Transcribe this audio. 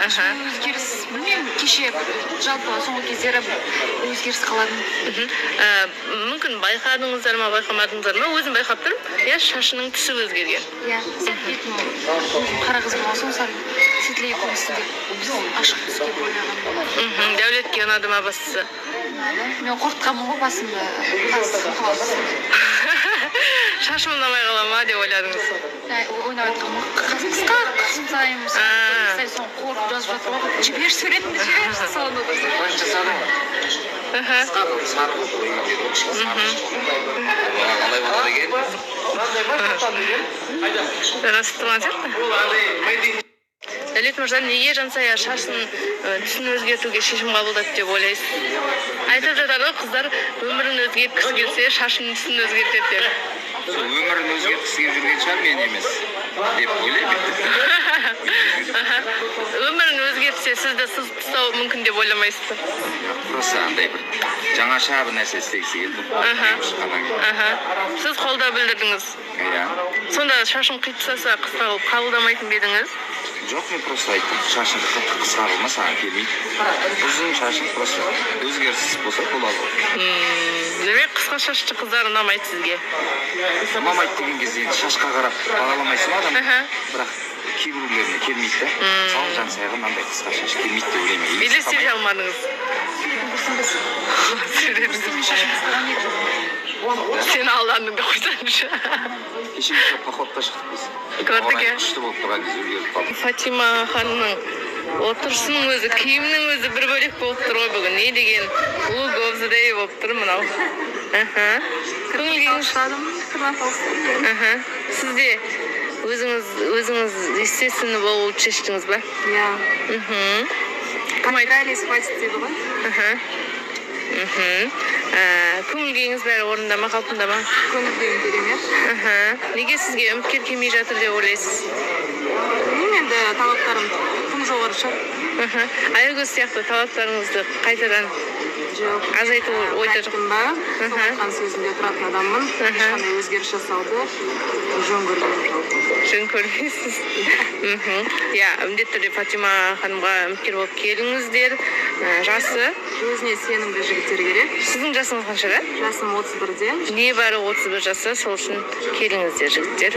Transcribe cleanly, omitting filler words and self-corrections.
Өзгеріс, білмеймін, кеше жалпы соңғы кездері өзгеріс қаладым. Мүмкін байқадыңыздар ма, байқамадыңыздар ма? Өзім байқап тұрмын. Иә, шашының түсі өзгерген. Иә, бетім өзім қара қыз болған соң сәл светлее көрінсін деп ашық түске бояғанмын. Дәулетке ұнады ма бастысы? Мен қорқытқанмын ғой басымда. Шашым ұнамай қала ма деп ойладыңыз? Ойнап айтқанмын ғой, қысқа жұмсаймыз. Сәл соң қорқып жазып жатыр ғой. Жіберші суретімді жіберші салонда отырсың. жасадым. Қысқа қылып сары қылып қойған деді ғой, кішкене сары қылып. Қалай болады екен? Жарасып тұрған сияқты. Дәулет мырза, неге Жансая шашын түсін өзгертуге шешім қабылдады деп ойлайсыз? Айтып жатады ғой, қыздар өмірін өзгерткісі келсе, шашын түсін өзгертеді деп. Өмірін өзгерткісі келіп жүрген шығар, мен емес деп ойлаймын. Өмірін өзгертсе, сізді ұстау мүмкін деп ойламайсыз ба? Просто андай бір жаңаша бір нәрсе істегісі келді. Сіз қолдау білдірдіңіз. Иә. Сонда шашын қиып тастаса, қысқа қылып қабылдамайтын ба едіңіз? Жоқ, мен просто айттым, шашыңды қатты қысқа қылма, саған келмейді. Ұзын шашың просто өзгеріссіз болса болады. Демек, қысқа шашты қыздар ұнамайды сізге. Ұнамайды деген кезде енді шашқа қарап бағаламайсың адам. Бірақ кейбіреулеріне келмейді да. Мысалы Жансаяға мынандай қысқа шаш келмейді деп ойлаймын. Елестете алмадыңыз. Сен алдандың да қойсаңшы. Кеше походқа шықтық біз. Көрдік, иә. Күшті болып тұрған кезде өзгеріп қалдық. Фатима ханымның отырысының өзі, киімінің өзі бір бөлек болып тұр ғой бүгін. Не деген look of the day болып тұр мынау. Көңілгеңіз Сізде өзіңіз естественно болып шештіңіз ба? Иә. Понравились хватит дейді ғой. Көңілгеңіз бәрі орында ма, қалпында ма? Көңілгем керемет. Неге сізге үміткер келмей жатыр деп ойлайсыз? Білмеймін, енді талаптарым тым жоғары шығар. Аягөз сияқты талаптарыңызды қайтадан азайту ойда жоқ ба? Сол айтқан сөзінде тұратын адаммын. Ешқандай өзгеріс жасауды жөн көрмеймін жалпы. Жөн көрмейсіз. Иә, міндетті түрде Фатима ханымға үміткер болып келіңіздер. Жасы? Өзіне сенімді жігіттер керек. Сіздің жасыңыз қаншада? Жасым 31-де. Небәрі 31 жасы, сол үшін келіңіздер жігіттер.